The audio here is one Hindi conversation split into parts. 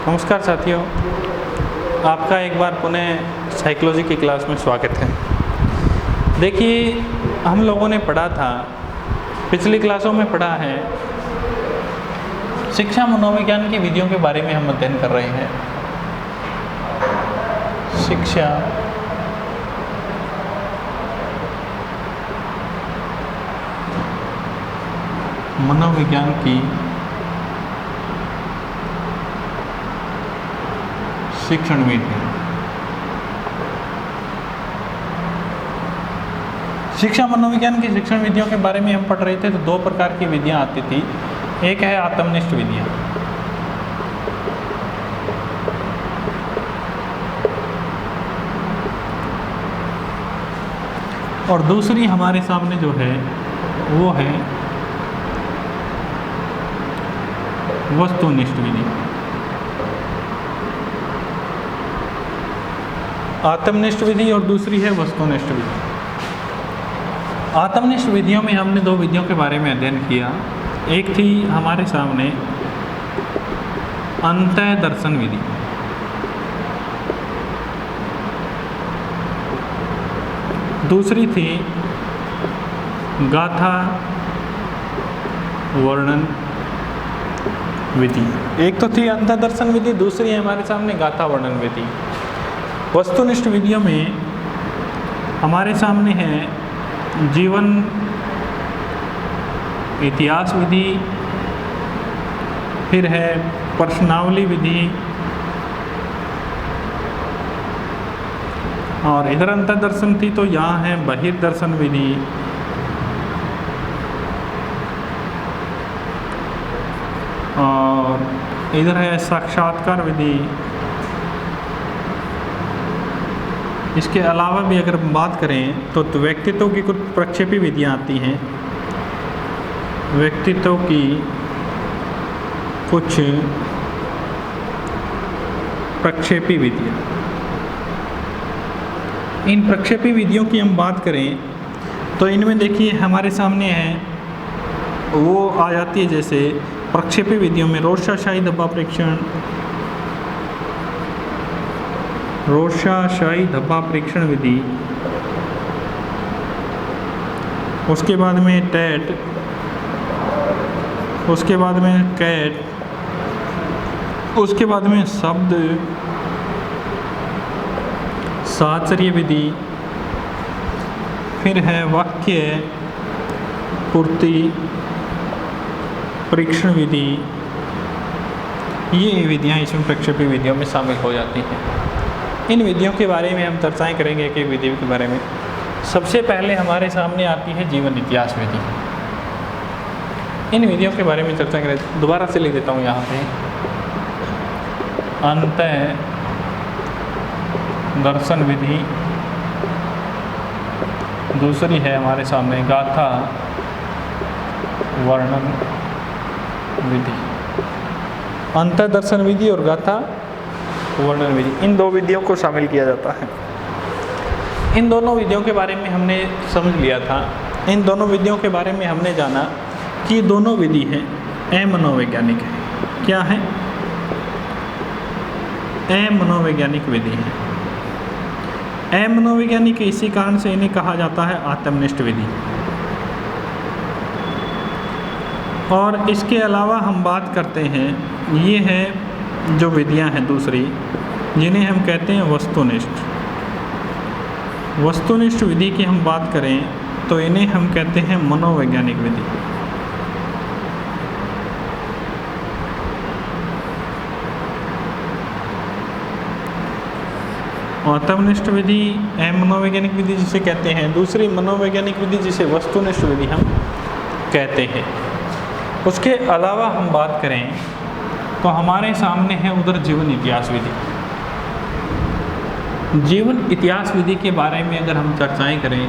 नमस्कार साथियों, आपका एक बार पुनः साइकोलॉजी की क्लास में स्वागत है। देखिए, हम लोगों ने पढ़ा था, पिछली क्लासों में पढ़ा है, शिक्षा मनोविज्ञान की विधियों के बारे में हम अध्ययन कर रहे हैं। शिक्षा मनोविज्ञान की शिक्षण विधि। शिक्षा मनोविज्ञान की शिक्षण विधियों के बारे में हम पढ़ रहे थे, तो दो प्रकार की विधियां आती थी। एक है आत्मनिष्ठ विधियां, और दूसरी हमारे सामने जो है वो है वस्तुनिष्ठ विधि। आत्मनिष्ठ विधि और दूसरी है वस्तुनिष्ठ विधि। आत्मनिष्ठ विधियों में हमने दो विधियों के बारे में अध्ययन किया। एक थी हमारे सामने अंतः दर्शन विधि, दूसरी थी गाथा वर्णन विधि। एक तो थी अंतः दर्शन विधि, दूसरी है हमारे सामने गाथा वर्णन विधि। वस्तुनिष्ठ विधियों में हमारे सामने है जीवन इतिहास विधि, फिर है प्रश्नावली विधि, और इधर अंतः दर्शन थी तो यहाँ है बहिर्दर्शन विधि, और इधर है साक्षात्कार विधि। इसके अलावा भी अगर बात करें तो व्यक्तित्व की कुछ प्रक्षेपी विधियाँ आती हैं। व्यक्तित्व की कुछ प्रक्षेपी विधियाँ, इन प्रक्षेपी विधियों की हम बात करें तो इनमें देखिए हमारे सामने है वो आ जाती है, जैसे प्रक्षेपी विधियों में रोषाशाही धब्बा परीक्षण, रोषाशाही धब्बा परीक्षण विधि, उसके बाद में टेट, उसके बाद में कैट, उसके बाद में शब्द साहचर्य विधि, फिर है वाक्य पूर्ति परीक्षण विधि। ये विधियाँ इसमें प्रक्षेपी विधियों में शामिल हो जाती हैं। इन विधियों के बारे में हम चर्चाएं करेंगे एक एक विधियों के बारे में। सबसे पहले हमारे सामने आती है जीवन इतिहास विधि। इन विधियों के बारे में चर्चा करें, दोबारा से लिख देता हूँ यहाँ पे, अंतः दर्शन विधि, दूसरी है हमारे सामने गाथा वर्णन विधि। अंतः दर्शन विधि और गाथा वर्णन विधि, इन दो विधियों को शामिल किया जाता है। इन दोनों विधियों के बारे में हमने समझ लिया था। इन दोनों विधियों के बारे में हमने जाना कि दोनों विधि हैं अमनोवैज्ञानिक है। क्या है? अमनोवैज्ञानिक विधि है। अमनोवैज्ञानिक इसी कारण से इन्हें कहा जाता है आत्मनिष्ठ विधि। और इसके अलावा हम बात करते हैं, ये है जो विधियां हैं दूसरी, जिन्हें हम कहते हैं वस्तुनिष्ठ। वस्तुनिष्ठ विधि की हम बात करें तो इन्हें हम कहते हैं मनोवैज्ञानिक विधि। आत्मनिष्ठ विधि मनोवैज्ञानिक विधि जिसे कहते हैं, दूसरी मनोवैज्ञानिक विधि जिसे वस्तुनिष्ठ विधि हम कहते हैं। उसके अलावा हम बात करें तो हमारे सामने है उधर जीवन इतिहास विधि। जीवन इतिहास विधि के बारे में अगर हम चर्चाएं करें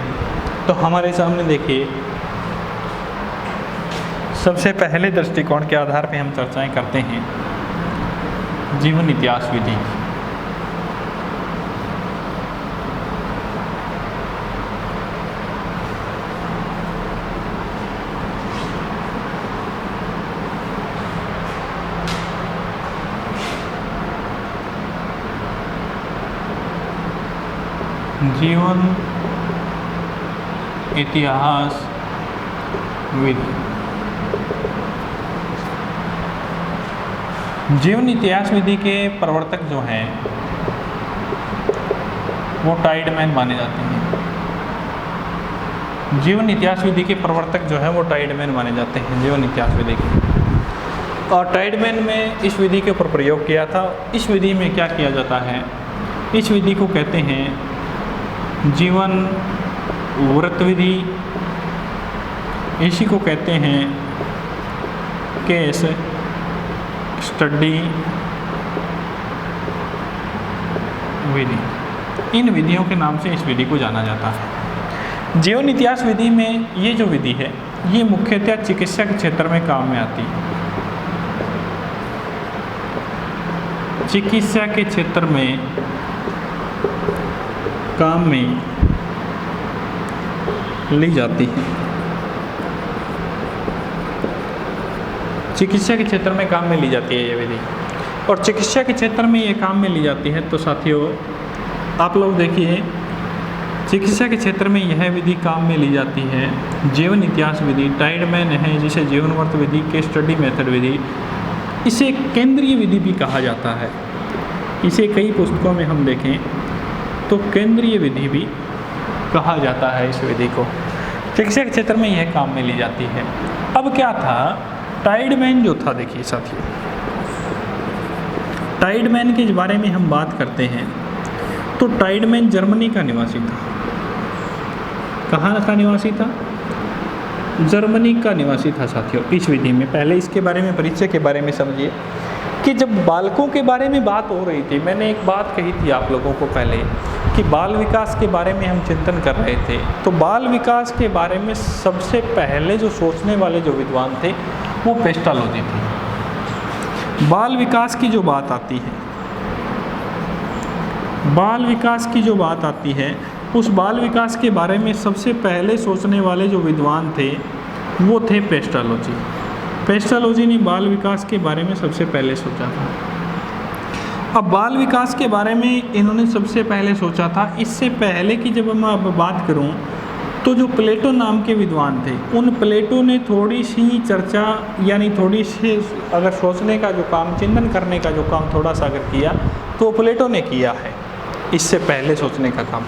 तो हमारे सामने देखिए, सबसे पहले दृष्टिकोण के आधार पे हम चर्चाएं करते हैं जीवन इतिहास विधि। जीवन इतिहास विधि। जीवन इतिहास विधि के प्रवर्तक जो हैं वो टाइडमैन माने जाते हैं। जीवन इतिहास विधि के प्रवर्तक जो है वो टाइडमैन माने जाते हैं जीवन इतिहास विधि के। और टाइडमैन में इस विधि के ऊपर प्रयोग किया था। इस विधि में क्या किया जाता है, इस विधि को कहते हैं जीवन वृत्त विधि, इसी को कहते हैं केस स्टडी विधि। इन विधियों के नाम से इस विधि को जाना जाता है। जीवन इतिहास विधि में ये जो विधि है ये मुख्यतः चिकित्सा के क्षेत्र में काम में आती है। चिकित्सा के क्षेत्र में काम में ली जाती है। चिकित्सा के क्षेत्र में काम में ली जाती है ये विधि। और चिकित्सा के क्षेत्र में ये काम में ली जाती है तो साथियों आप लोग देखिए, चिकित्सा के क्षेत्र में यह विधि काम में ली जाती है। जीवन इतिहास विधि टाइडमैन है जिसे जीवनवर्त विधि के स्टडी मेथड विधि, इसे केंद्रीय विधि भी कहा जाता है। इसे कई पुस्तकों में हम देखें तो केंद्रीय विधि भी कहा जाता है इस विधि को। चिकित्सा के क्षेत्र में यह काम में ली जाती है। अब क्या था, टाइडमैन जो था, देखिए साथियों टाइडमैन के बारे में हम बात करते हैं तो टाइडमैन जर्मनी का निवासी था। कहाँ का निवासी था? जर्मनी का निवासी था साथियों। इस विधि में पहले इसके बारे में, परिचय के बारे में समझिए कि जब बालकों के बारे में बात हो रही थी, मैंने एक बात कही थी आप लोगों को पहले कि बाल विकास के बारे में हम चिंतन कर रहे थे। तो बाल विकास के बारे में सबसे पहले जो सोचने वाले जो विद्वान थे वो पेस्टालोजी थे। बाल विकास की जो बात आती है, बाल विकास की जो बात आती है, उस बाल विकास के बारे में सबसे पहले सोचने वाले जो विद्वान थे वो थे पेस्टालोजी। पेस्टालोजी ने बाल विकास के बारे में सबसे पहले सोचा था। अब बाल विकास के बारे में इन्होंने सबसे पहले सोचा था। इससे पहले की जब मैं अब बात करूं तो जो प्लेटो नाम के विद्वान थे, उन प्लेटो ने थोड़ी सी चर्चा यानी थोड़ी सी अगर सोचने का जो काम, चिंतन करने का जो काम थोड़ा सा अगर किया तो प्लेटो ने किया है इससे पहले सोचने का काम।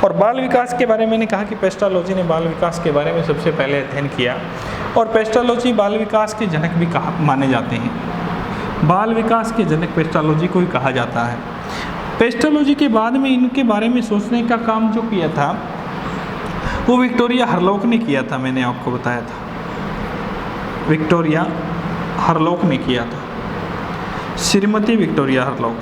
और बाल विकास के बारे में मैंने कहा कि पेस्टालोजी ने बाल विकास के बारे में सबसे पहले अध्ययन किया और पेस्टालोजी बाल विकास के जनक भी माने जाते हैं। बाल विकास के जनक पेस्टालोजी को ही कहा जाता है। पेस्टालोजी के बाद में इनके बारे में सोचने का काम जो किया था वो विक्टोरिया हरलॉक ने किया था। मैंने आपको बताया था विक्टोरिया हरलॉक ने किया था। Shrimati Victoria Hurlock,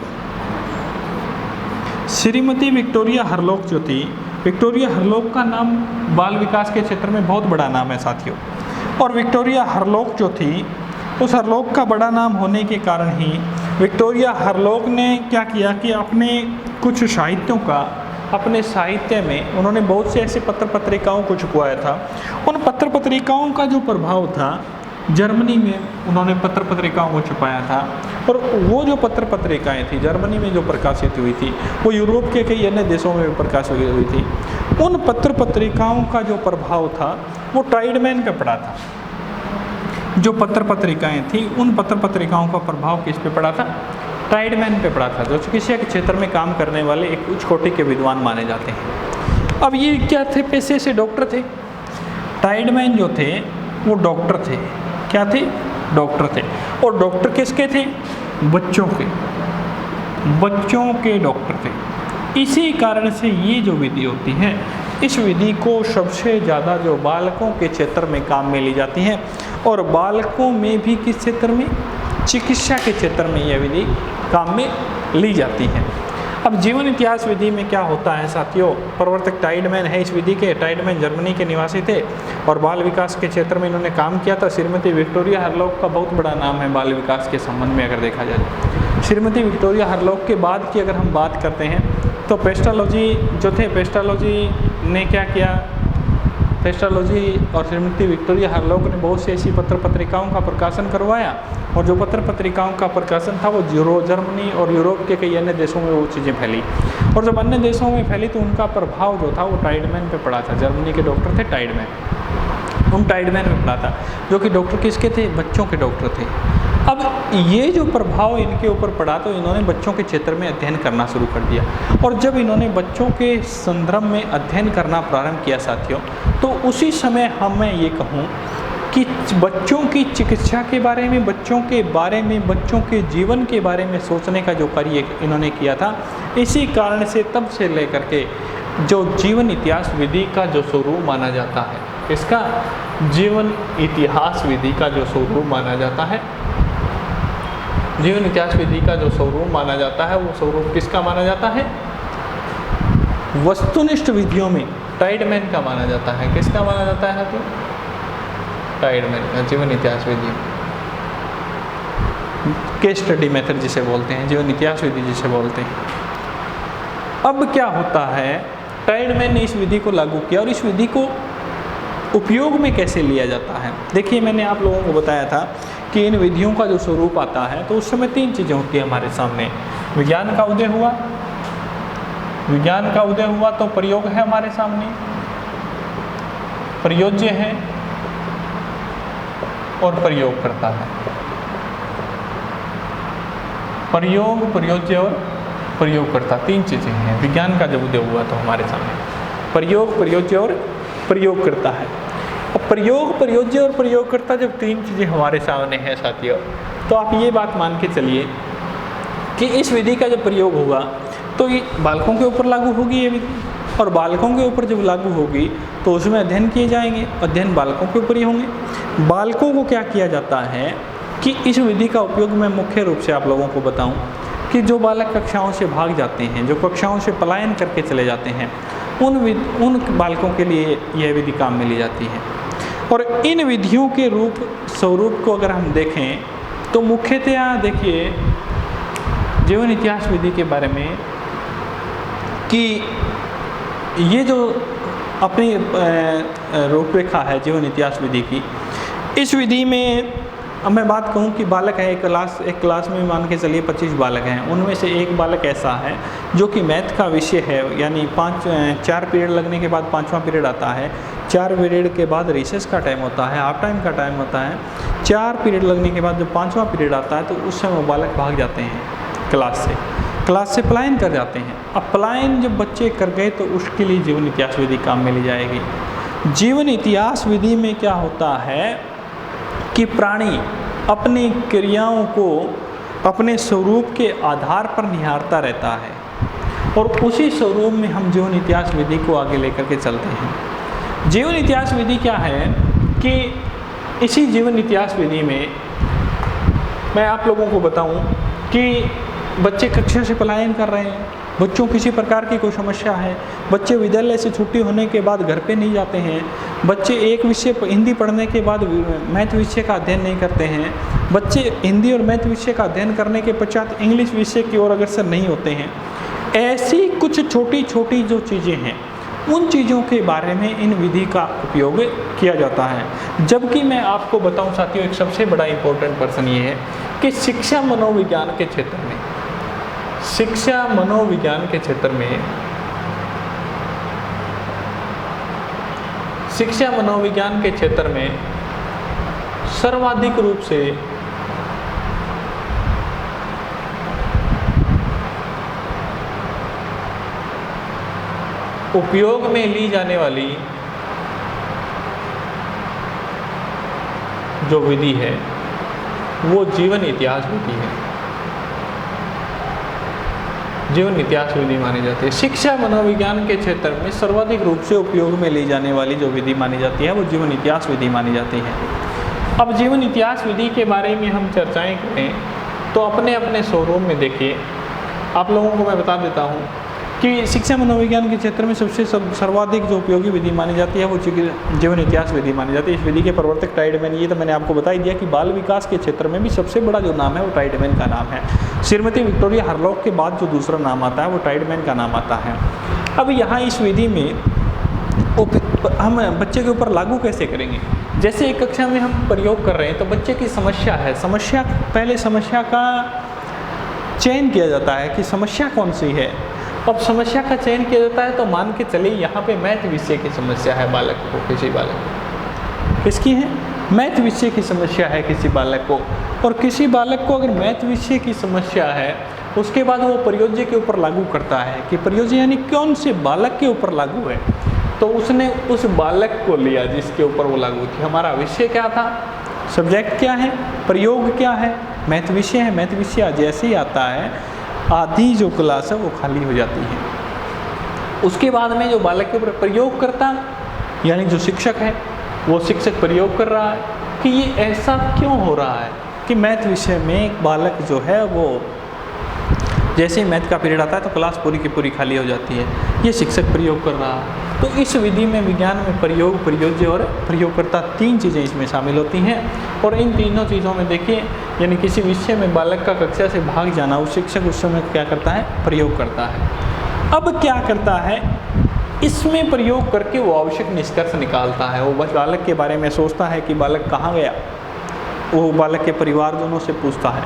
Shrimati Victoria Hurlock जो थी, विक्टोरिया हरलॉक का नाम बाल विकास के क्षेत्र में बहुत बड़ा नाम है साथियों। और विक्टोरिया हरलॉक जो थी, उस हरलॉक का बड़ा नाम होने के कारण ही विक्टोरिया हरलॉक ने क्या किया कि अपने कुछ साहित्यों का, अपने साहित्य में उन्होंने बहुत से ऐसे पत्र पत्रिकाओं को छुपवाया था। उन पत्र पत्रिकाओं का जो प्रभाव था, जर्मनी में उन्होंने पत्र पत्रिकाओं को छुपाया था। और वो जो पत्र पत्रिकाएं थी जर्मनी में जो प्रकाशित हुई थी वो यूरोप के कई अन्य देशों में भी प्रकाशित हुई थी। उन पत्र पत्रिकाओं का जो प्रभाव था वो टाइडमैन पे पड़ा था। जो पत्र पत्रिकाएं थी उन पत्र पत्रिकाओं का प्रभाव किस पे पड़ा था? टाइडमैन पे पड़ा था, जो चिकित्सा के क्षेत्र में काम करने वाले एक उच्च कोटि के विद्वान माने जाते हैं। अब ये क्या थे? पेशे से डॉक्टर थे। टाइडमैन जो थे वो डॉक्टर थे। क्या थे? डॉक्टर थे। और डॉक्टर किसके थे? बच्चों के, बच्चों के डॉक्टर थे। इसी कारण से ये जो विधि होती है, इस विधि को सबसे ज़्यादा जो बालकों के क्षेत्र में काम में ली जाती है। और बालकों में भी किस क्षेत्र में? चिकित्सा के क्षेत्र में यह विधि काम में ली जाती है। अब जीवन इतिहास विधि में क्या होता है साथियों? प्रवर्तक टाइडमैन है इस विधि के। टाइडमैन जर्मनी के निवासी थे और बाल विकास के क्षेत्र में इन्होंने काम किया था। श्रीमती विक्टोरिया हरलॉक का बहुत बड़ा नाम है बाल विकास के संबंध में अगर देखा जाए। श्रीमती विक्टोरिया हरलॉक के बाद की अगर हम बात करते हैं तो पेस्टालोजी जो थे, पेस्टालोजी ने क्या किया? पेस्टालॉजी और श्रीमती विक्टोरिया हार्लॉक ने बहुत सी ऐसी पत्र पत्रिकाओं का प्रकाशन करवाया, और जो पत्र पत्रिकाओं का प्रकाशन था वो जर्मनी और यूरोप के कई अन्य देशों में वो चीज़ें फैली, और जब अन्य देशों में फैली तो उनका प्रभाव जो था वो टाइडमैन पे पड़ा था। जर्मनी के डॉक्टर थे टाइडमैन, उन टाइडमैन पे पड़ा था, जो कि डॉक्टर किसके थे? बच्चों के डॉक्टर थे। अब ये जो प्रभाव इनके ऊपर पड़ा तो इन्होंने बच्चों के क्षेत्र में अध्ययन करना शुरू कर दिया, और जब इन्होंने बच्चों के संदर्भ में अध्ययन करना प्रारंभ किया साथियों, तो उसी समय मैं ये कहूँ कि बच्चों की चिकित्सा के बारे में, बच्चों के बारे में, बच्चों के जीवन के बारे में सोचने का जो कार्य इन्होंने किया था, इसी कारण से तब से लेकर के जो जीवन इतिहास विधि का जो स्वरूप माना जाता है, इसका जीवन इतिहास विधि का जो स्वरूप माना जाता है, जीवन इतिहास विधि का जो स्वरूप माना जाता है, वो स्वरूप किसका माना जाता है? वस्तुनिष्ठ विधियों में टाइडमैन का माना जाता है। किसका माना जाता है साथियों? टाइडमैन का, जीवन इतिहास विधि, केस स्टडी मेथड जिसे बोलते हैं, जीवन इतिहास विधि जिसे बोलते हैं। अब क्या होता है, टाइडमैन ने इस विधि को लागू किया, और इस विधि को उपयोग में कैसे लिया जाता है? देखिए, मैंने आप लोगों को बताया था कि इन विधियों का जो स्वरूप आता है तो उस समय तीन चीज़ें होती हैं हमारे सामने। विज्ञान का उदय हुआ, विज्ञान का उदय हुआ तो प्रयोग है हमारे सामने, प्रयोज्य है और प्रयोग करता है। प्रयोग, प्रयोज्य और प्रयोगकर्ता, तीन चीज़ें हैं। विज्ञान का जब उदय हुआ तो हमारे सामने प्रयोग, प्रयोज्य और प्रयोग करता है। अब प्रयोग, प्रयोज्य और प्रयोगकर्ता जब तीन चीज़ें हमारे सामने हैं साथियों, तो आप ये बात मान के चलिए कि इस विधि का जब प्रयोग होगा तो ये बालकों के ऊपर लागू होगी ये विधि, और बालकों के ऊपर जब लागू होगी तो उसमें अध्ययन किए जाएंगे, अध्ययन बालकों के ऊपर ही होंगे। बालकों को क्या किया जाता है कि इस विधि का उपयोग मैं मुख्य रूप से आप लोगों को बताऊं कि जो बालक कक्षाओं से भाग जाते हैं, जो कक्षाओं से पलायन करके चले जाते हैं, उन बालकों के लिए यह विधि काम में ली जाती है। और इन विधियों के स्वरूप को अगर हम देखें तो मुख्यतया देखिए जीवन इतिहास विधि के बारे में कि ये जो अपनी रूपरेखा है जीवन इतिहास विधि की, इस विधि में अब मैं बात कहूँ कि बालक है, एक क्लास में मान के चलिए 25 बालक हैं, उनमें से एक बालक ऐसा है जो कि मैथ का विषय है, यानी 4 पीरियड लगने के बाद 5वां पीरियड आता है, 4 पीरियड के बाद रिसेस का टाइम होता है, हाफ टाइम का टाइम होता है, 4 पीरियड लगने के बाद जब 5वां पीरियड आता है तो उस समय वो बालक भाग जाते हैं क्लास से पलायन कर जाते हैं। अब पलायन जब बच्चे कर गए तो उसके लिए जीवन इतिहास विधि काम में ली जाएगी। जीवन इतिहास विधि में क्या होता है कि प्राणी अपनी क्रियाओं को अपने स्वरूप के आधार पर निहारता रहता है, और उसी स्वरूप में हम जीवन इतिहास विधि को आगे लेकर के चलते हैं। जीवन इतिहास विधि क्या है कि इसी जीवन इतिहास विधि में मैं आप लोगों को बताऊं कि बच्चे कक्षा से पलायन कर रहे हैं, बच्चों किसी प्रकार की कोई समस्या है, बच्चे विद्यालय से छुट्टी होने के बाद घर पे नहीं जाते हैं, बच्चे एक विषय हिंदी पढ़ने के बाद मैथ विषय का अध्ययन नहीं करते हैं, बच्चे हिंदी और मैथ विषय का अध्ययन करने के पश्चात इंग्लिश विषय की ओर अग्रसर नहीं होते हैं। ऐसी कुछ छोटी छोटी जो चीज़ें हैं उन चीज़ों के बारे में इन विधि का उपयोग किया जाता है। जबकि मैं आपको बताऊं साथियों, एक सबसे बड़ा इम्पोर्टेंट पर्सन ये है कि शिक्षा मनोविज्ञान के क्षेत्र में, शिक्षा मनोविज्ञान के क्षेत्र में, शिक्षा मनोविज्ञान के क्षेत्र में सर्वाधिक रूप से उपयोग में ली जाने वाली जो विधि है वो जीवन इतिहास विधि है, जीवन इतिहास विधि मानी जाती है। शिक्षा मनोविज्ञान के क्षेत्र में सर्वाधिक रूप से उपयोग में ली जाने वाली जो विधि मानी जाती है वो जीवन इतिहास विधि मानी जाती है। अब जीवन इतिहास विधि के बारे में हम चर्चाएं करें तो अपने अपने स्वरूप में देखिए, आप लोगों को मैं बता देता हूँ कि शिक्षा मनोविज्ञान के क्षेत्र में सबसे सर्वाधिक जो उपयोगी विधि मानी जाती है वो जीवन इतिहास विधि मानी जाती है। इस विधि के प्रवर्तक टाइडमैन, ये तो मैंने आपको बता ही दिया कि बाल विकास के क्षेत्र में भी सबसे बड़ा जो नाम है वो टाइडमैन का नाम है। श्रीमती विक्टोरिया हार्लॉक के बाद जो दूसरा नाम आता है वो टाइडमैन का नाम आता है। अब यहाँ इस विधि में हम बच्चे के ऊपर लागू कैसे करेंगे? जैसे एक कक्षा में हम प्रयोग कर रहे हैं तो बच्चे की समस्या है, पहले समस्या का चयन किया जाता है कि समस्या कौन सी है। अब समस्या का चयन किया जाता है तो मान के चलिए यहाँ पे मैथ विषय की समस्या है बालक को, किसी बालक को किसकी है? मैथ विषय की समस्या है किसी बालक को। और किसी बालक को अगर मैथ विषय की समस्या है उसके बाद वो प्रयोज्य के ऊपर लागू करता है कि प्रयोज्य यानी कौन से बालक के ऊपर लागू है, तो उसने उस बालक को लिया जिसके ऊपर वो लागू थी। हमारा विषय क्या था, सब्जेक्ट क्या है, प्रयोग क्या है, मैथ विषय है। मैथ विषय जैसे ही आता है आधी जो क्लास है वो खाली हो जाती है। उसके बाद में जो बालक के ऊपर प्रयोग करता यानी जो शिक्षक है वो शिक्षक प्रयोग कर रहा है कि ये ऐसा क्यों हो रहा है कि मैथ विषय में एक बालक जो है वो जैसे ही मैथ का पीरियड आता है तो क्लास पूरी की पूरी खाली हो जाती है, ये शिक्षक प्रयोग कर रहा है। तो इस विधि में विज्ञान में प्रयोग, प्रयोज्य और प्रयोगकर्ता 3 चीज़ें इसमें शामिल होती हैं। और इन तीनों चीज़ों में देखिए यानी किसी विषय में बालक का कक्षा से भाग जाना, उस शिक्षक उस समय क्या करता है, प्रयोग करता है। अब क्या करता है, इसमें प्रयोग करके वो आवश्यक निष्कर्ष निकालता है। वो बालक के बारे में सोचता है कि बालक कहाँ गया, वो बालक के परिवारजनों से पूछता है,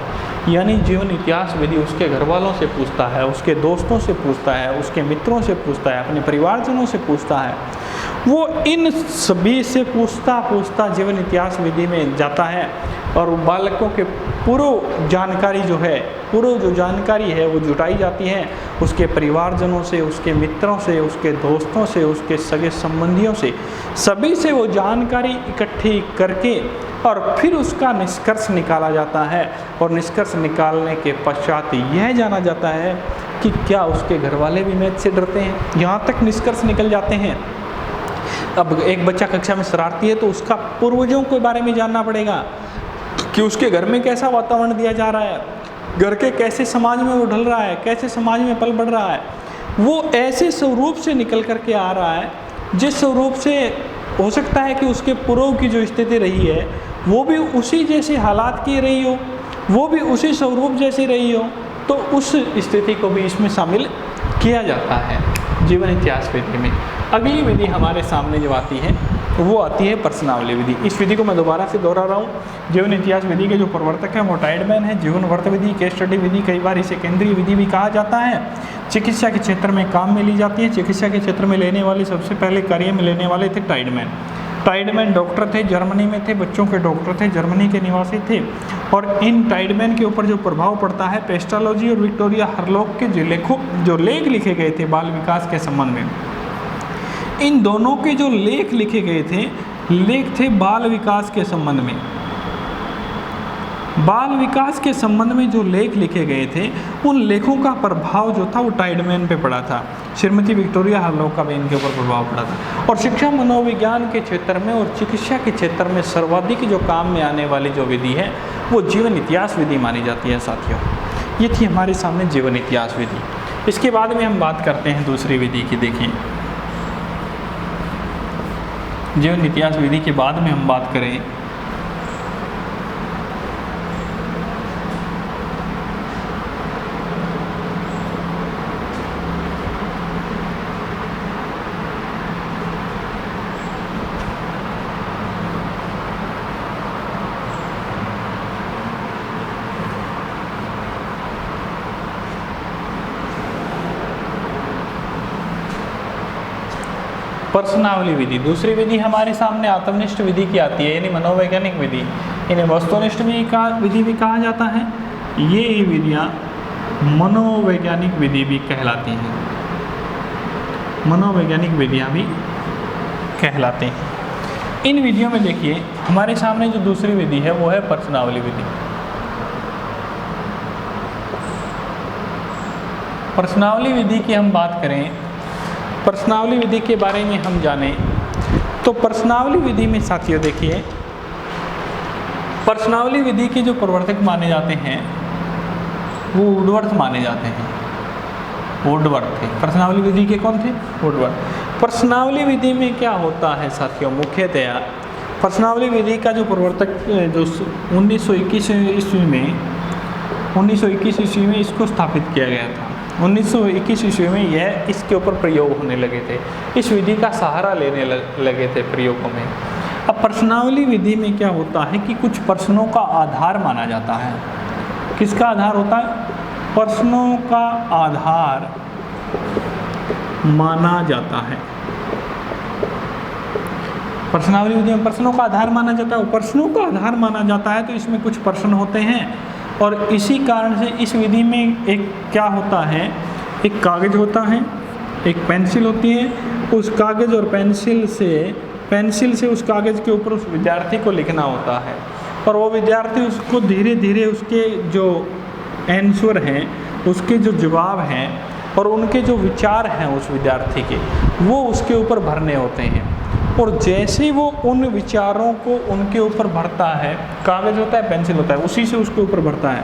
यानी जीवन इतिहास विधि उसके घर वालों से पूछता है, उसके दोस्तों से पूछता है, उसके मित्रों से पूछता है, अपने परिवारजनों से पूछता है। वो इन सभी से पूछता जीवन इतिहास विधि में जाता है और बालकों के पूर्व जानकारी जो है, पूर्व जो जानकारी है वो जुटाई जाती है उसके परिवारजनों से, उसके मित्रों से, उसके दोस्तों से, उसके सगे संबंधियों से, सभी से वो जानकारी इकट्ठी करके और फिर उसका निष्कर्ष निकाला जाता है। और निष्कर्ष निकालने के पश्चात यह जाना जाता है कि क्या उसके घर वाले भी मैथ से डरते हैं, यहाँ तक निष्कर्ष निकल जाते हैं। अब एक बच्चा कक्षा में शरारती है तो उसका पूर्वजों के बारे में जानना पड़ेगा कि उसके घर में कैसा वातावरण दिया जा रहा है, घर के कैसे समाज में वो ढल रहा है, कैसे समाज में पल बढ़ रहा है। वो ऐसे स्वरूप से निकल करके आ रहा है जिस स्वरूप से हो सकता है कि उसके पूर्व की जो स्थिति रही है वो भी उसी जैसे हालात की रही हो, वो भी उसी स्वरूप जैसी रही हो, तो उस स्थिति को भी इसमें शामिल किया जाता है जीवन इतिहास विधि में। अगली विधि हमारे सामने जो आती है वो आती है प्रश्नावली विधि। इस विधि को मैं दोबारा से दोहरा रहा हूँ। जीवन इतिहास विधि के जो प्रवर्तक है वो टाइडमैन है। जीवन वर्त विधि, केस स्टडी विधि, कई बार इसे केंद्रीय विधि भी कहा जाता है। चिकित्सा के क्षेत्र में काम में ली जाती है। चिकित्सा के क्षेत्र में लेने वाले सबसे पहले कार्य में लेने वाले थे टाइडमैन डॉक्टर थे, जर्मनी में थे, बच्चों के डॉक्टर थे, जर्मनी के निवासी थे। और इन टाइडमैन के ऊपर जो प्रभाव पड़ता है पेस्टालॉजी और विक्टोरिया हरलॉक के जो लेख लिखे गए थे बाल विकास के संबंध में, इन दोनों के जो लेख लिखे गए थे, लेख थे बाल विकास के संबंध में। बाल विकास के संबंध में जो लेख लिखे गए थे उन लेखों का प्रभाव जो था वो टाइडमैन पे पड़ा था। श्रीमती विक्टोरिया हरलॉक का भी इनके ऊपर प्रभाव पड़ा था। और शिक्षा मनोविज्ञान के क्षेत्र में और चिकित्सा के क्षेत्र में सर्वाधिक जो काम में आने वाली जो विधि है वो जीवन इतिहास विधि मानी जाती है। साथियों, ये थी हमारे सामने जीवन इतिहास विधि। इसके बाद में हम बात करते हैं दूसरी विधि की। देखिए, जीवन इतिहास विधि के बाद में हम बात करें प्रश्नावली विधि। दूसरी विधि हमारे सामने आत्मनिष्ठ विधि की आती है, यानी मनोवैज्ञानिक विधि। इन्हें वस्तुनिष्ठ विधि भी कहा जाता है। ये विधियाँ मनोवैज्ञानिक विधि भी कहलाती हैं। मनोवैज्ञानिक विधियाँ भी कहलाते हैं। इन विधियों में देखिए हमारे सामने जो दूसरी विधि है वो है प्रश्नावली विधि। प्रश्नावली विधि की हम बात करें, प्रश्नावली विधि के बारे में हम जानें तो प्रश्नावली विधि में साथियों देखिए, प्रश्नावली विधि के जो प्रवर्तक माने जाते हैं वो वुडवर्थ माने जाते हैं। वुडवर्थ थे प्रश्नावली विधि के, कौन थे? वुडवर्थ। प्रश्नावली विधि में क्या होता है साथियों, मुख्यतया प्रश्नावली विधि का जो प्रवर्तक जो 1921 ईस्वी में इसको स्थापित किया गया था। 1921 ईस्वी में यह इसके ऊपर प्रयोग होने लगे थे, इस विधि का सहारा लेने लगे थे प्रयोगों में। अब प्रश्नावली विधि में क्या होता है कि कुछ प्रश्नों का आधार माना जाता है। किसका आधार होता है? प्रश्नों का आधार माना जाता है। प्रश्नावली विधि में प्रश्नों का आधार माना जाता है। प्रश्नों का आधार माना जाता है तो इसमें कुछ प्रश्न होते हैं और इसी कारण से इस विधि में एक क्या होता है, एक कागज होता है, एक पेंसिल होती है। उस कागज और पेंसिल से उस कागज के ऊपर उस विद्यार्थी को लिखना होता है और वो विद्यार्थी उसको धीरे धीरे उसके जो आंसर हैं, उसके जो जवाब हैं और उनके जो विचार हैं उस विद्यार्थी के, वो उसके ऊपर भरने होते हैं। और जैसे वो उन विचारों को उनके ऊपर भरता है, कागज होता है, पेंसिल होता है, उसी से उसके ऊपर भरता है,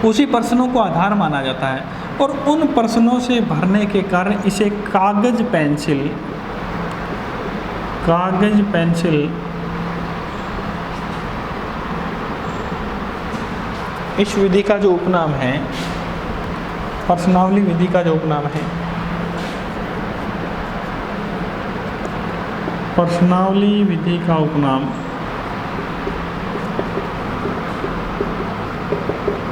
उसी प्रश्नों को आधार माना जाता है। और उन प्रश्नों से भरने के कारण इसे कागज पेंसिल इस विधि का जो उपनाम है, प्रश्नावली विधि का जो उपनाम है, प्रश्नावली विधि का उपनाम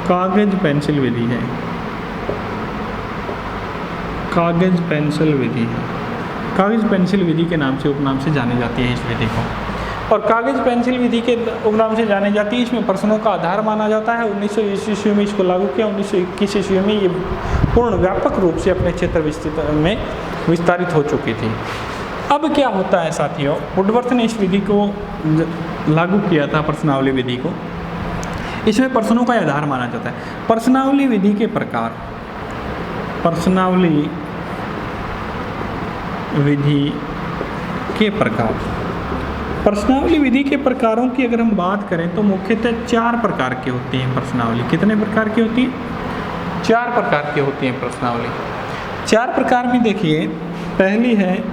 कागज पेंसिल विधि है। कागज पेंसिल विधि है। कागज पेंसिल विधि के नाम से उपनाम से जानी जाती है इस विधि को। और कागज पेंसिल विधि के उपनाम से जानी जाती है। इसमें प्रश्नों का आधार माना जाता है। 1920 ईस्वी में इसको लागू किया। 1921 ईस्वी में ये पूर्ण व्यापक रूप से अपने क्षेत्र में विस्तारित हो चुकी थी। अब क्या होता है साथियों, वुडवर्थ ने इस विधि को लागू किया था, प्रश्नावली विधि को। इसमें प्रश्नों का आधार माना जाता है। प्रश्नावली विधि के प्रकार, प्रश्नावली विधि के प्रकार, प्रश्नावली विधि के प्रकारों की अगर हम बात करें तो मुख्यतः 4 प्रकार की होती हैं प्रश्नावली। कितने प्रकार की होती है? 4 प्रकार की होती हैं प्रश्नावली। 4 प्रकार में देखिए, पहली है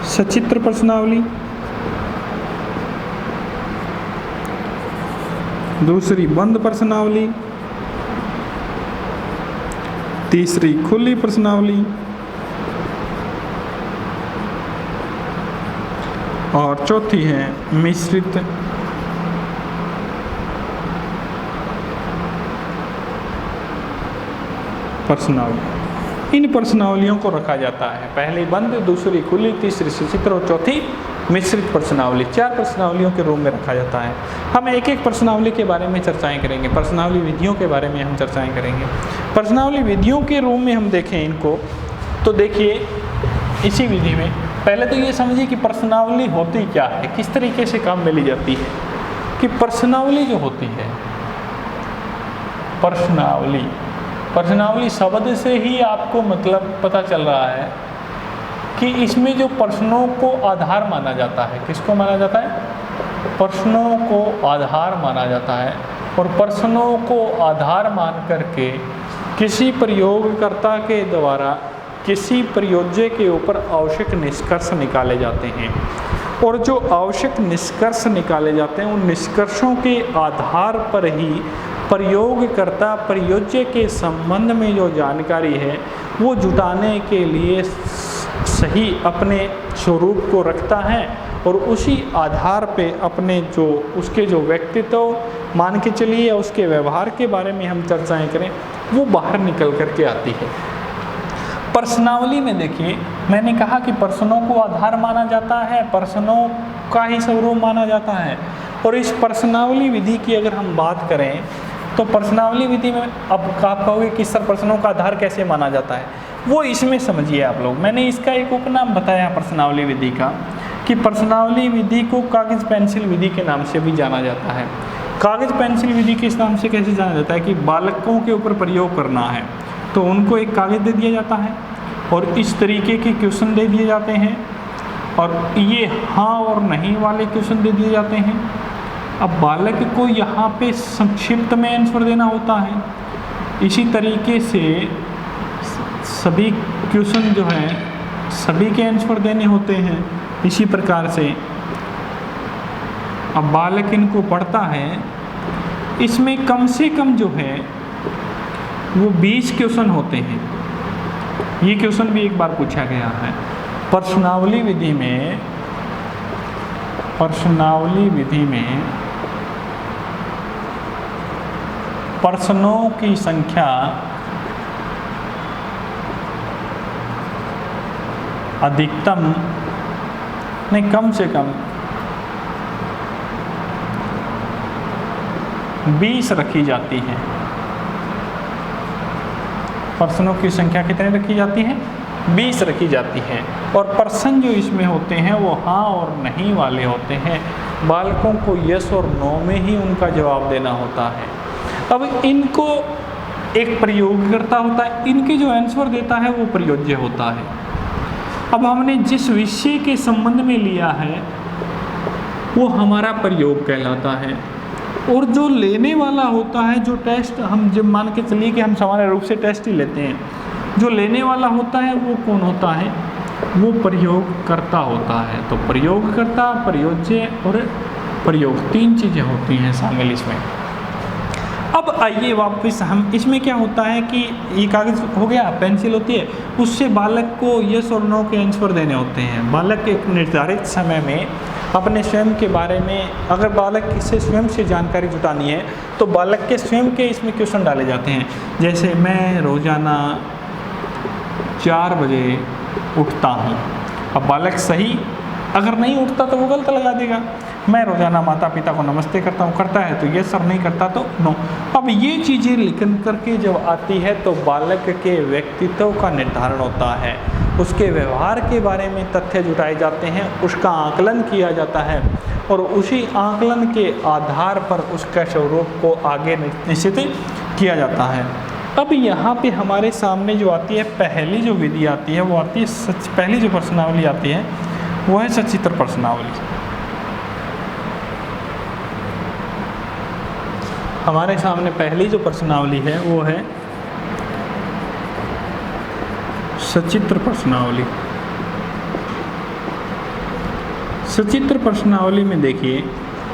सचित्र प्रश्नावली, दूसरी बंद प्रश्नावली, तीसरी खुली प्रश्नावली और चौथी है मिश्रित प्रश्नावली। इन प्रश्नावलियों को रखा जाता है, पहली बंद, दूसरी खुली, तीसरी सचित्र और चौथी मिश्रित प्रश्नावली। 4 प्रश्नावलियों के रूप में रखा जाता है। हम एक एक प्रश्नावली के बारे में चर्चाएं करेंगे, प्रश्नावली विधियों के बारे में हम चर्चाएं करेंगे। प्रश्नावली विधियों के रूप में हम देखें इनको, तो देखिए इसी विधि में पहले तो ये समझिए कि प्रश्नावली होती क्या है, किस तरीके से काम में ली जाती है। कि प्रश्नावली जो होती है, प्रश्नावली शब्द से ही आपको मतलब पता चल रहा है कि इसमें जो प्रश्नों को आधार माना जाता है, किसको माना जाता है? प्रश्नों को आधार माना जाता है। और प्रश्नों को आधार मान करके किसी प्रयोगकर्ता के द्वारा किसी प्रयोज्य के ऊपर आवश्यक निष्कर्ष निकाले जाते हैं। और जो आवश्यक निष्कर्ष निकाले जाते हैं, उन निष्कर्षों के आधार पर ही प्रयोगकर्ता प्रयोज्य के संबंध में जो जानकारी है वो जुटाने के लिए सही अपने स्वरूप को रखता है और उसी आधार पे अपने जो उसके जो व्यक्तित्व मान के चलिए या उसके व्यवहार के बारे में हम चर्चाएं करें, वो बाहर निकल कर के आती है। प्रश्नावली में देखिए, मैंने कहा कि प्रश्नों को आधार माना जाता है, प्रश्नों का ही स्वरूप माना जाता है। और इस प्रश्नावली विधि की अगर हम बात करें तो प्रश्नावली विधि में अब आप कहोगे कि सर प्रश्नों का आधार कैसे माना जाता है, वो इसमें समझिए आप लोग। मैंने इसका एक उपनाम बताया प्रश्नावली विधि का, कि प्रश्नावली विधि को कागज पेंसिल विधि के नाम से भी जाना जाता है। कागज पेंसिल विधि किस नाम से कैसे जाना जाता है? कि बालकों के ऊपर प्रयोग करना है तो उनको एक कागज दे दिया जाता है और इस तरीके के क्वेश्चन दे दिए जाते हैं और ये हाँ और नहीं वाले क्वेश्चन दे दिए जाते हैं। अब बालक को यहाँ पे संक्षिप्त में आंसर देना होता है। इसी तरीके से सभी क्वेश्चन जो हैं सभी के आंसर देने होते हैं। इसी प्रकार से अब बालक इनको पढ़ता है, इसमें कम से कम जो है वो 20 क्वेश्चन होते हैं। ये क्वेश्चन भी एक बार पूछा गया है। प्रश्नावली विधि में प्रश्नों की संख्या अधिकतम नहीं, कम से कम 20 रखी जाती है। प्रश्नों की संख्या कितनी रखी जाती है? 20 रखी जाती है। और प्रश्न जो इसमें होते हैं वो हाँ और नहीं वाले होते हैं। बालकों को यस और नो में ही उनका जवाब देना होता है। अब इनको एक प्रयोगकर्ता होता है, इनके जो आंसर देता है वो प्रयोज्य होता है। अब हमने जिस विषय के संबंध में लिया है वो हमारा प्रयोग कहलाता है। और जो लेने वाला होता है, जो टेस्ट हम जब मान के चलिए कि हम सामान्य रूप से टेस्ट ही लेते हैं, जो लेने वाला होता है वो कौन होता है? वो प्रयोगकर्ता होता है। तो प्रयोगकर्ता, प्रयोज्य और प्रयोग, 3 चीज़ें होती हैं शामिल इसमें। अब आइए वापस हम इसमें क्या होता है कि ये कागज़ हो गया, पेंसिल होती है, उससे बालक को यस और नो के आंसर देने होते हैं। बालक एक निर्धारित समय में अपने स्वयं के बारे में, अगर बालक से स्वयं से जानकारी जुटानी है तो बालक के स्वयं के इसमें क्वेश्चन डाले जाते हैं। जैसे मैं रोज़ाना 4 बजे उठता हूँ। अब बालक सही अगर नहीं उठता तो वो गलत लगा देगा। मैं रोज़ाना माता पिता को नमस्ते करता हूँ, करता है तो यस और नहीं करता तो नो। अब ये चीज़ें लिखन करके जब आती है तो बालक के व्यक्तित्व का निर्धारण होता है, उसके व्यवहार के बारे में तथ्य जुटाए जाते हैं, उसका आकलन किया जाता है और उसी आकलन के आधार पर उसका स्वरूप को आगे निश्चित किया जाता है। अब यहाँ पे हमारे सामने जो आती है पहली जो विधि आती है वो आती है पहली जो प्रश्नावली आती है वो है सचित्र प्रश्नावली। हमारे सामने पहली जो प्रश्नावली है वो है सचित्र प्रश्नावली। सचित्र प्रश्नावली में देखिए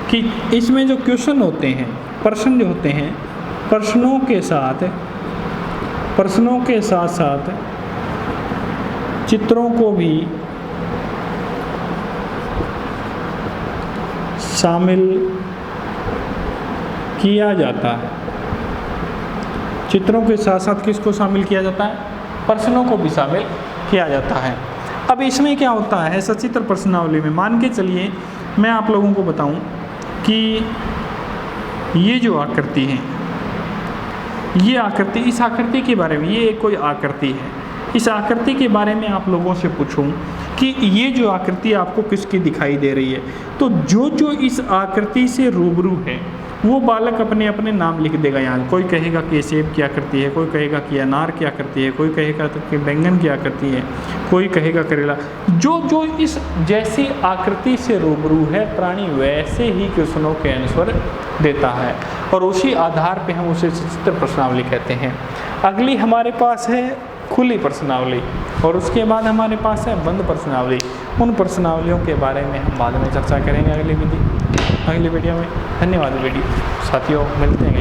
कि इसमें जो क्वेश्चन होते हैं, प्रश्न जो होते हैं, प्रश्नों के साथ साथ चित्रों को भी शामिल किया जाता है। चित्रों के साथ साथ किसको शामिल किया जाता है? प्रश्नों को भी शामिल किया जाता है। अब इसमें क्या होता है सचित्र प्रश्नावली में, मान के चलिए मैं आप लोगों को बताऊं कि ये जो आकृति है, ये आकृति, इस आकृति के बारे में, ये कोई आकृति है, इस आकृति के बारे में आप लोगों से पूछूं कि ये जो आकृति आपको किसकी दिखाई दे रही है, तो जो जो इस आकृति से रूबरू है वो बालक अपने अपने नाम लिख देगा। यहाँ कोई कहेगा कि सेब की आकृति है, कोई कहेगा कि अनार की आकृति है, कोई कहेगा कि बैंगन की आकृति है, कोई कहेगा करेला। जो जो इस जैसी आकृति से रूबरू है प्राणी वैसे ही क्वेश्चनों के आंसर देता है और उसी आधार पे हम उसे सचित्र प्रश्नावली कहते हैं। अगली हमारे पास है खुली प्रश्नावली और उसके बाद हमारे पास है बंद प्रश्नावली। उन प्रश्नावलियों के बारे में हम बाद में चर्चा करेंगे अगली वीडियो में। धन्यवाद वीडियो साथियों, मिलते हैं।